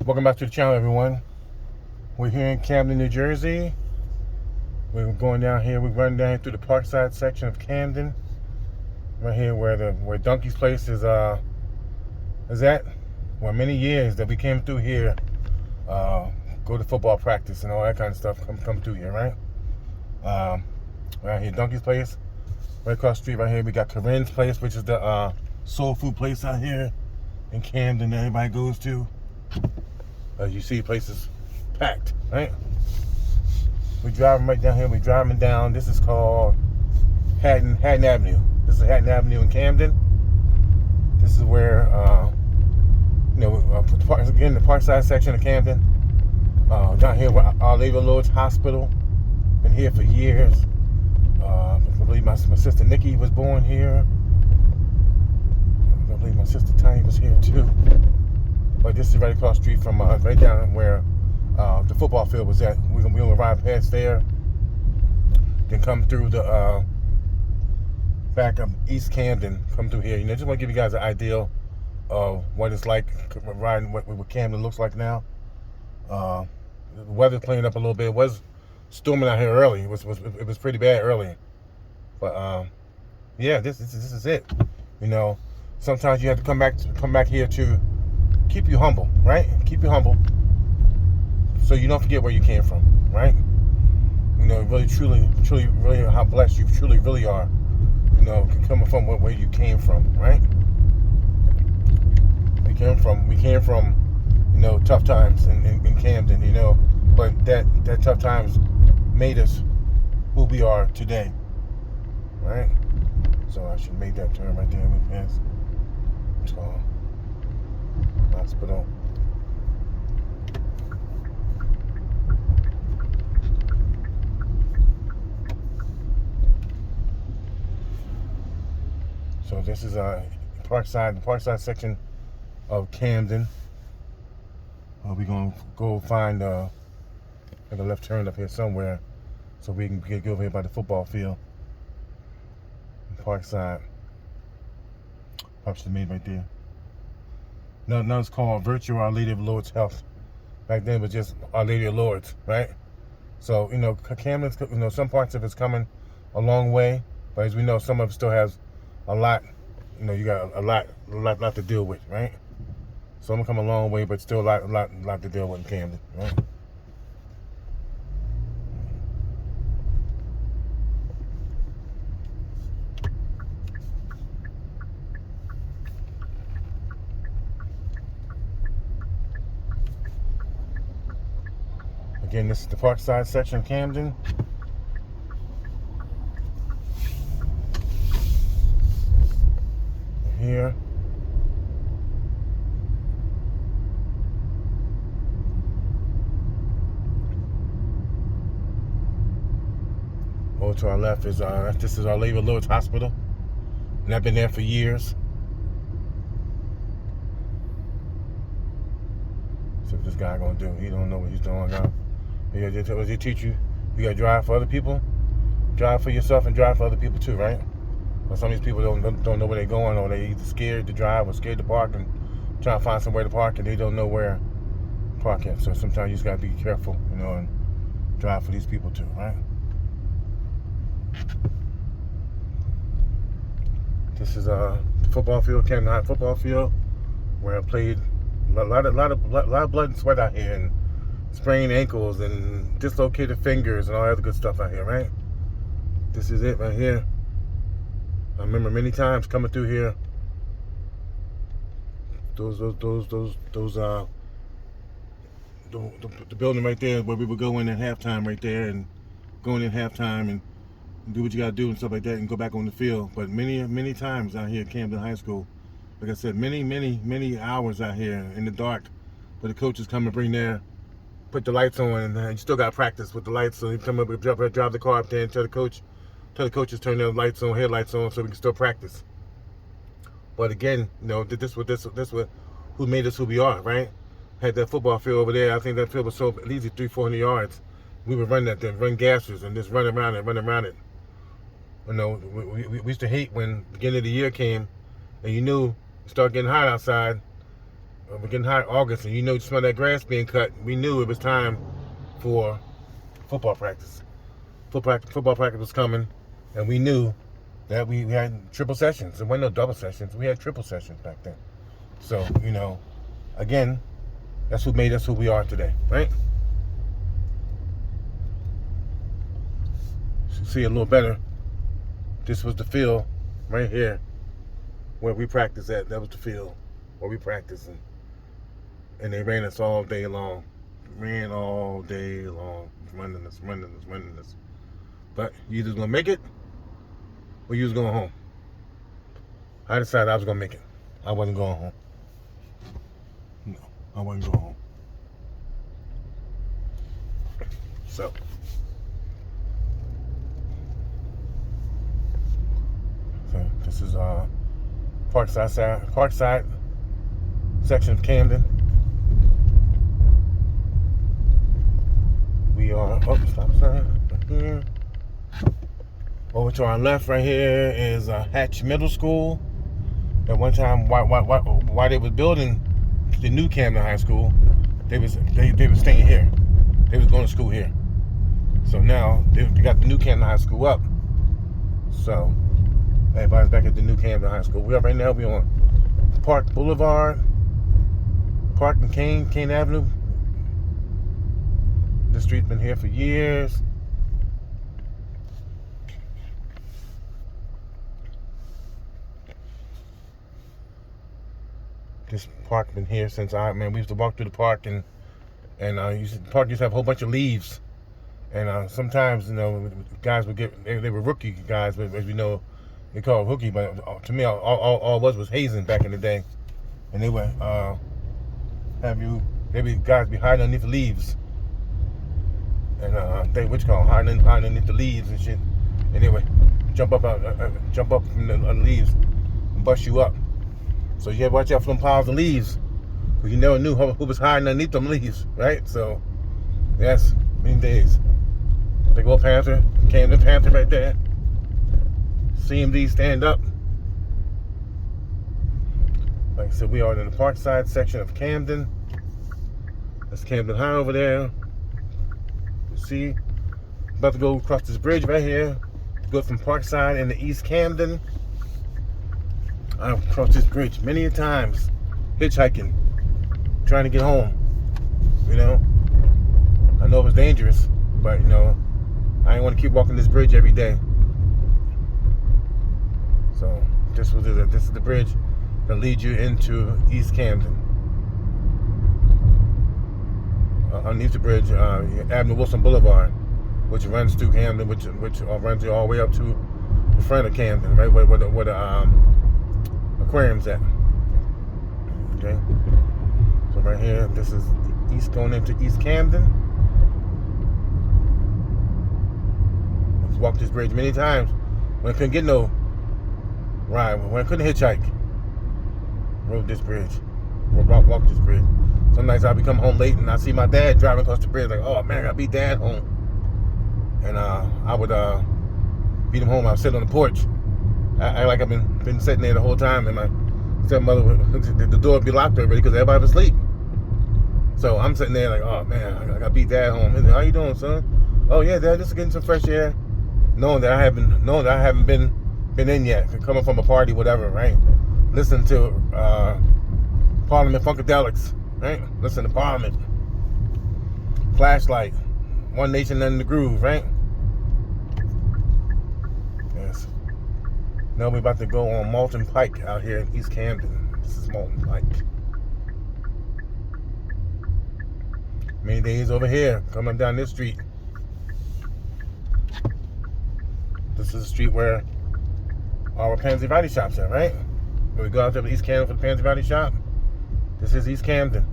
Welcome back to the channel, everyone. We're here in Camden, New Jersey. We're going down here. We're running down here through the Parkside section of Camden, right here where Donkey's place is at. Well, many years that we came through here, go to football practice and all that kind of stuff. Come through here, right? Right here, Donkey's place. Right across the street, right here, we got Corinne's place, which is the soul food place out here in Camden that everybody goes to. As you see, places packed, right? We're driving right down here. We're driving down. This is called Hatton Avenue. This is Hatton Avenue in Camden. This is where, again, the Parkside section of Camden. Down here, where Our Lady of the Lord's Hospital. Been here for years. I believe my sister Nikki was born here. I believe my sister Tiny was here too. But this is right across the street from right down where the football field was at. We're gonna ride past there, then come through the back of East Camden, come through here. Just want to give you guys an idea of what it's like riding what Camden looks like now. The weather's cleaning up a little bit. It was storming out here early. It was pretty bad early, but yeah, this is it. Sometimes you have to come back here to keep you humble, right? Keep you humble, so you don't forget where you came from, right? Really, truly, really, how blessed you truly, really are. Coming from where you came from, right? We came from, tough times in Camden, but that tough times made us who we are today, right? So I should make that turn right there. We pass hospital. So this is the Parkside section of Camden. We're gonna go find a left turn up here somewhere, so we can get over here by the football field. Parkside, option made right there. Now it's called Virtue Our Lady of Lord's Health. Back then it was just Our Lady of Lord's, right? So Camden's, some parts of it's coming a long way, but as we know, some of it still has a lot. You got a lot to deal with, right? So I'm gonna come a long way, but still a lot to deal with in Camden, right? Again, this is the Parkside section of Camden. Here. Over to our left is this is Our Lady of the Lord's Hospital, and I've been there for years. So what this guy gonna do? He don't know what he's doing, huh? He teach you gotta drive for other people, drive for yourself, and drive for other people too, right? But some of these people don't know where they're going, or they either scared to drive or scared to park and trying to find somewhere to park, and they don't know where to park at. So sometimes you just gotta be careful, and drive for these people too, right? This is the football field, Camden High football field, where I played. A lot of blood and sweat out here, and sprained ankles and dislocated fingers and all that other good stuff out here, right? This is it right here. I remember many times coming through here. The building right there where we would go in at halftime right there, and go in at halftime and do what you gotta do and stuff like that, and go back on the field. But many times out here at Camden High School, like I said, many hours out here in the dark, where the coaches come and put the lights on, and you still got to practice with the lights. So you come up and drive the car up there and tell the coaches turn their lights on, headlights on, so we can still practice. But again, this was who made us who we are, right? Had that football field over there. I think that field was so easy, 300-400 yards. We would run that thing, run gassers, and just run around it. We used to hate when the beginning of the year came, and you knew it started getting hot outside. we're getting hot August, and you know, you smell that grass being cut. We knew it was time for football practice. Football practice was coming, and we knew that we had triple sessions. There weren't no double sessions. We had triple sessions back then. So, you know, again, that's who made us who we are today, right? You see a little better. This was the field right here where we practiced at. That was the field where we practiced. And they ran us all day long. Ran all day long. Running us. But you either gonna make it or you was going home. I decided I was gonna make it. I wasn't going home. No, I wasn't going home. So this is Parkside section of Camden. We are stop sign right here. Over to our left right here is Hatch Middle School. At one time, while they was building the new Camden High School, they was staying here. They was going to school here. So now they got the new Camden High School up. So everybody's back at the new Camden High School. We are right now. We on Park Boulevard, Park and Kane Avenue. This street's been here for years. This park been here since we used to walk through the park and the park used to have a whole bunch of leaves, and sometimes, you know, guys would get, they were rookie guys, but as you know, they call it rookie, but to me all it was hazing back in the day, and they would guys be hiding underneath the leaves, and hiding underneath the leaves and shit, and they would jump up from the leaves and bust you up. So you had to watch out for them piles of leaves, because you never knew who was hiding underneath them leaves, right? So, yes, many days. Big old Panther, Camden Panther right there. CMD stand up. Like I said, we are in the Parkside section of Camden. That's Camden High over there. You see, about to go across this bridge right here. Go from Parkside into East Camden. I've crossed this bridge many times, hitchhiking, trying to get home. You know, I know it was dangerous, but you know, I didn't want to keep walking this bridge every day. So this is the bridge that leads you into East Camden. Underneath the bridge, Avenue Wilson Boulevard, which runs through Camden, which runs you all the way up to the front of Camden, right where the aquarium's at. Okay, so right here, this is east going into East Camden. I've walked this bridge many times when I couldn't get no ride, when I couldn't hitchhike. Rode this bridge, walked this bridge. Some nights I become home late and I see my dad driving across the bridge, like, oh man, I gotta beat dad home. And I would beat him home. I would sit on the porch. I like I've been sitting there the whole time, and my stepmother, the door would be locked already because everybody was asleep. So I'm sitting there like, oh man, I gotta beat dad home. How you doing, son? Oh yeah, dad, just getting some fresh air. Knowing that I haven't been in yet, coming from a party, whatever, right? Listen to Parliament Funkadelics, right? Listen to Parliament. Flashlight, One Nation Under the Groove, right? Yes. Now we're about to go on Malton Pike out here in East Camden. This is Malton Pike. Many days over here, coming down this street. This is the street where our Pansy Valley shops are, right? When we go out there to East Camden for the Pansy Valley shop, this is East Camden.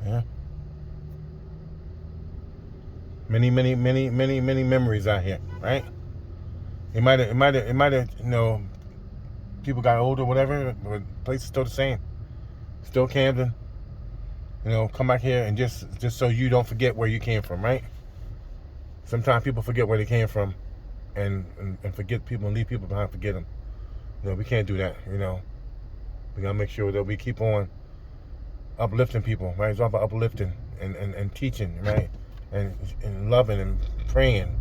Yeah. Many memories out here, right? It might have, you know, people got older, whatever, but the place is still the same. Still Camden. You know, come back here and just so you don't forget where you came from, right? Sometimes people forget where they came from, and forget people and leave people behind. Forget them. We can't do that. We gotta make sure that we keep on uplifting people, right? It's all about uplifting and teaching, right? And loving and praying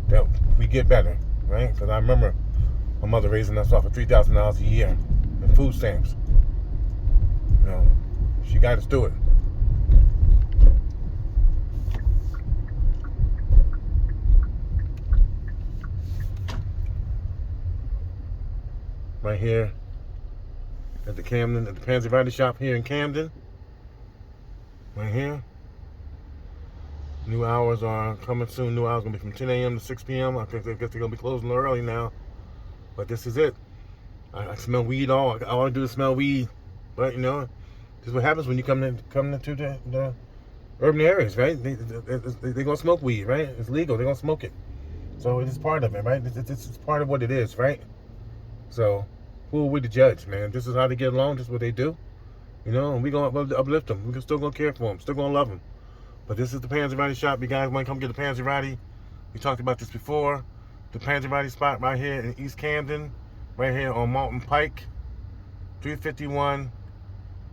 that we get better, right? Because I remember my mother raising us off of $3,000 a year in food stamps. She got us through it. Right here at the Camden, at the Pansy Variety Shop here in Camden. Right here. New hours are coming soon. New hours are going to be from 10 a.m. to 6 p.m. I guess they're going to be closing early now. But this is it. I smell weed all I want to do is smell weed. But, this is what happens when you come into the urban areas, right? They're going to smoke weed, right? It's legal. They're going to smoke it. So it's part of it, right? It's part of what it is, right? So who are we to judge, man? This is how they get along. This is what they do. And we're going to uplift them. We're still going to care for them. Still going to love them. But this is the Pansy Variety Shop. You guys want to come get the Pansy Variety? We talked about this before. The Pansy Variety spot right here in East Camden. Right here on Mountain Pike. 351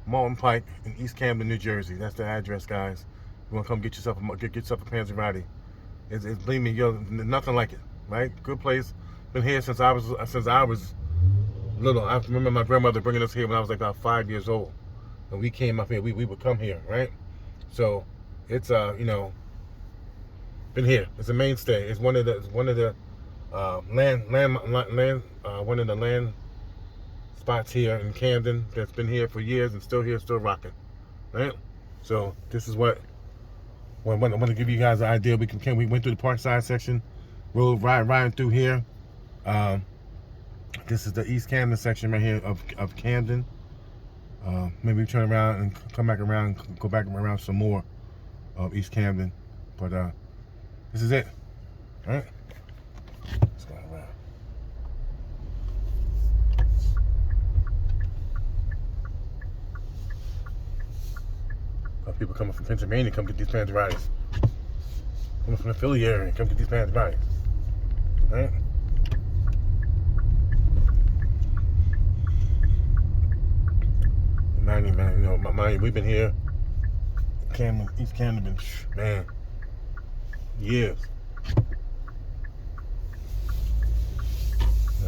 Mountain Pike in East Camden, New Jersey. That's the address, guys. You want to come get yourself a Pansy Variety. Believe me, nothing like it, right? Good place. Been here since I was little. I remember my grandmother bringing us here when I was like about 5 years old. And we came up here. We would come here, right? So it's been here. It's a mainstay. It's one of the land spots here in Camden that's been here for years and still here, still rocking, right? So this is what I want to give you guys an idea. We went through the Parkside section, rode riding through here. This is the East Camden section right here of Camden. Maybe we turn around and come back around, go back around some more of East Camden. But this is it. All right? Let's go around. Got people coming from Pennsylvania come get these Pansy Varieties. Coming from the Philly area come get these Pansy Varieties. All right? Man, we've been here, East Camden, man, years.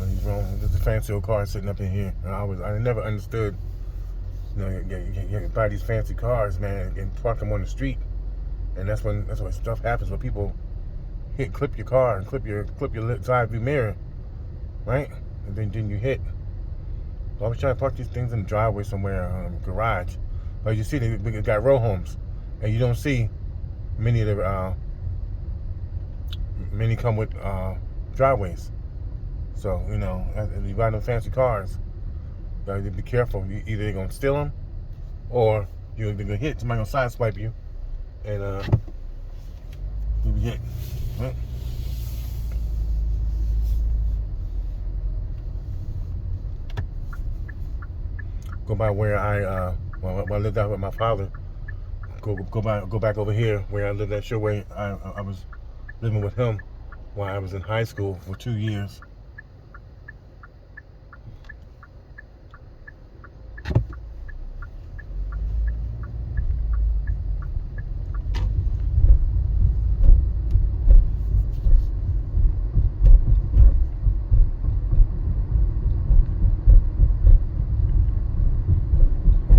He's wrong. There's a fancy old car sitting up in here. I never understood. You buy these fancy cars, man, and park them on the street, and that's when stuff happens. When people clip your car and clip your side view mirror, right? And then you hit. So I was trying to park these things in the driveway somewhere, garage. But you see, they got row homes, and you don't see many of the many come with driveways. So if you buy them fancy cars, you gotta be careful. Either they're gonna steal them, or you're gonna hit somebody, gonna sideswipe you, and you'll be hit. Right? Go by where I lived out with my father. Go back over here where I lived at Showway. I was living with him while I was in high school for 2 years.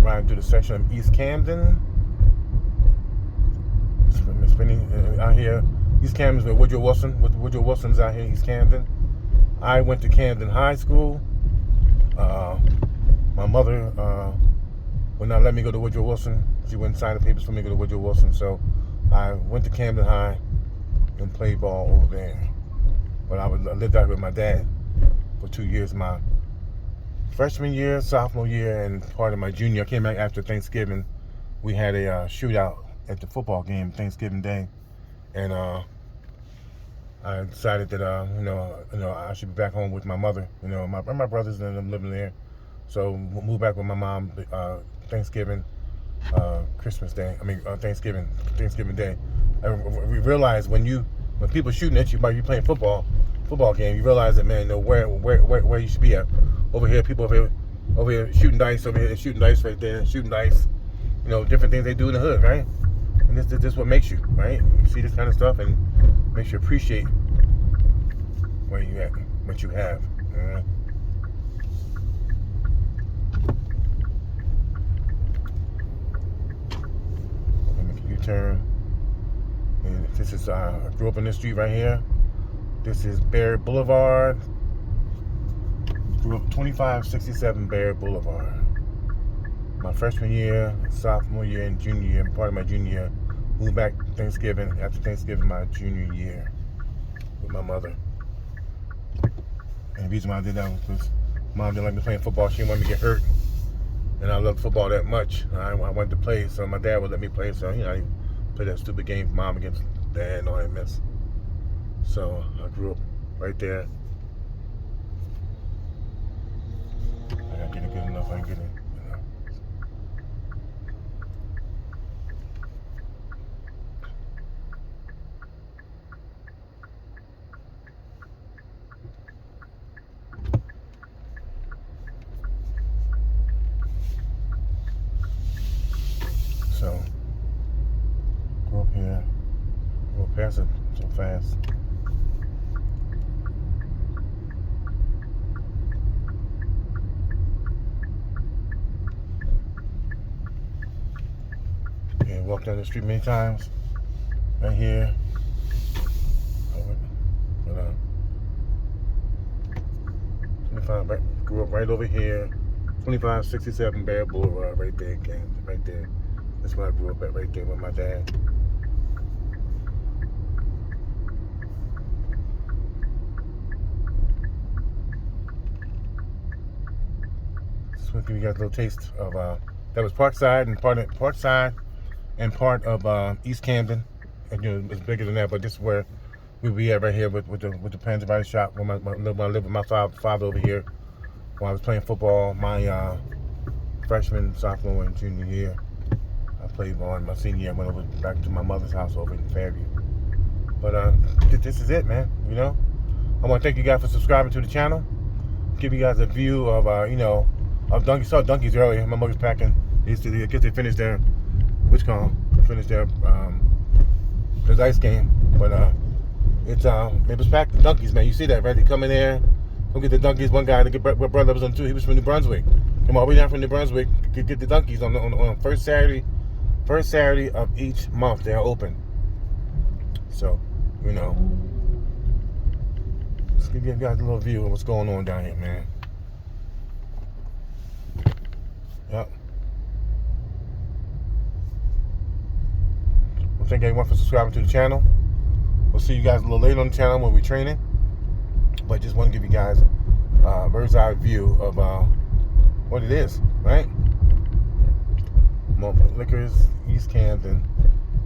Riding through the section of East Camden. Spending out here. East Camden's with Woodrow Wilson. Woodrow Wilson's out here in East Camden. I went to Camden High School. My mother would not let me go to Woodrow Wilson. She wouldn't sign the papers for me to go to Woodrow Wilson. So I went to Camden High and played ball over there. But I lived out here with my dad for 2 years. My freshman year, sophomore year, and part of my junior. I came back after Thanksgiving. We had a shootout at the football game Thanksgiving Day, and I decided that I should be back home with my mother. My brothers and them living there, so moved back with my mom Thanksgiving, Christmas Day. Thanksgiving Day. We realized when you when people shooting at you while you're playing football game, you realize that, man, where you should be at. Over here, people over here shooting dice, over here shooting dice right there, shooting dice. Different things they do in the hood, right? And this is what makes you, right? You see this kind of stuff and makes you appreciate where you at, what you have. Make a U-turn. And this is I grew up on this street right here. This is Barrett Boulevard. Grew up 2567 Barrett Boulevard. My freshman year, sophomore year, and junior year, part of my junior year, moved back after Thanksgiving my junior year with my mother. And the reason why I did that was because Mom didn't like me playing football. She didn't want me to get hurt. And I loved football that much. I wanted to play, so my dad would let me play. So, I played that stupid game, Mom against Dad and all that mess. So I grew up right there. I gotta get it good enough, I can get it. So, go up here, go past it so fast. And walk down the street many times, right here. Grew up right over here, 2567 Barrett Boulevard, right there, Camden, right there. That's where I grew up at, right there with my dad. Just want to give you guys a little taste of that was Parkside and part of East Camden. And it's bigger than that, but this is where we be at right here with the Pens and Body Shop. When I lived with my father over here when I was playing football, my freshman, sophomore, and junior year. I played ball in my senior year. I went over back to my mother's house over in Fairview. But this is it, man. I want to thank you guys for subscribing to the channel. Give you guys a view of of donkeys. Saw donkeys earlier. My mother's packing. I guess they finished their finished their ice game. But it was packed with donkeys, man. You see that, right? They come in there, go get the donkeys. One guy, my brother was on too. He was from New Brunswick. Came all the way down from New Brunswick to get the donkeys on the first Saturday of each month. They're open. So, just give you guys a little view of what's going on down here, man. Yep. Well, thank everyone for subscribing to the channel. We'll see you guys a little later on the channel when we're training. But just want to give you guys a bird's eye view of what it is, right? Liquors, East Camden,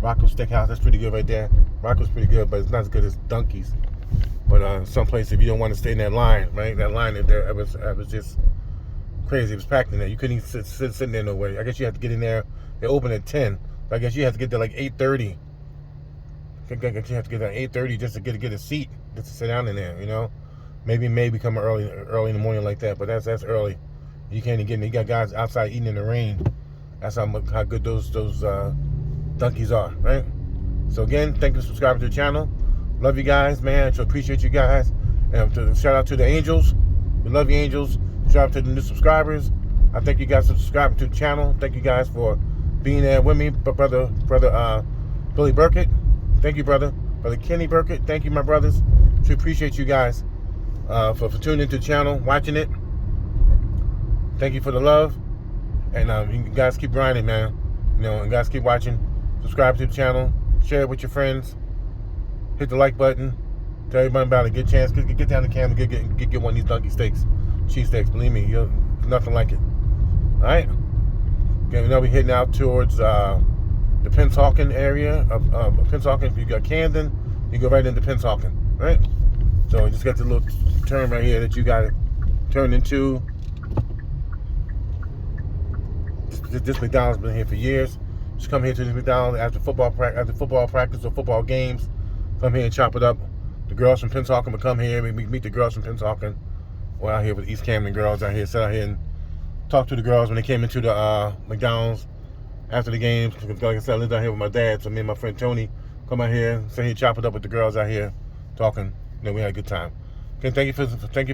Rocco's Steakhouse. That's pretty good right there. Rocco's pretty good, but it's not as good as Dunkies. But some place, if you don't want to stay in that line, right? That line there, it was just crazy. It was packed in there. You couldn't even sit there no way. I guess you have to get in there. They open at 10. I guess you have to get there like 8:30. I guess you have to get there at 8:30 just to get a seat, just to sit down in there. Maybe come early in the morning like that, but that's early. You can't even get in there. You got guys outside eating in the rain. That's how good those donkeys are, right? So again, thank you for subscribing to the channel. Love you guys, man. So appreciate you guys. And shout out to the Angels. We love you, Angels. Shout out to the new subscribers. I thank you guys for subscribing to the channel. Thank you guys for being there with me, brother Billy Burkett. Thank you, brother Kenny Burkett. Thank you, my brothers. We appreciate you guys for tuning into the channel, watching it. Thank you for the love, and you guys keep grinding, man. And guys keep watching. Subscribe to the channel, share it with your friends, hit the like button, tell everybody about it. Get a chance, get down to Camden, get one of these donkey steaks, cheese steaks. Believe me, nothing like it. All right. Okay, now we're heading out towards the Pennsauken area of Pennsauken. If you got Camden, you go right into Pennsauken, right? So you just got the little turn right here that you got to turn into. This McDonald's been here for years. Just come here to this McDonald's after football practice or football games. Come here and chop it up. The girls from Pennsauken will come here. We meet the girls from Pennsauken. We're out here with East Camden girls out here. Sit out here and talk to the girls when they came into the McDonald's after the game. Like I said, I lived out here with my dad, so me and my friend Tony come out here, sit here, chop it up with the girls out here, talking. Then we had a good time. Okay, thank you for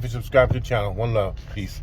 subscribing to the channel. One love. Peace.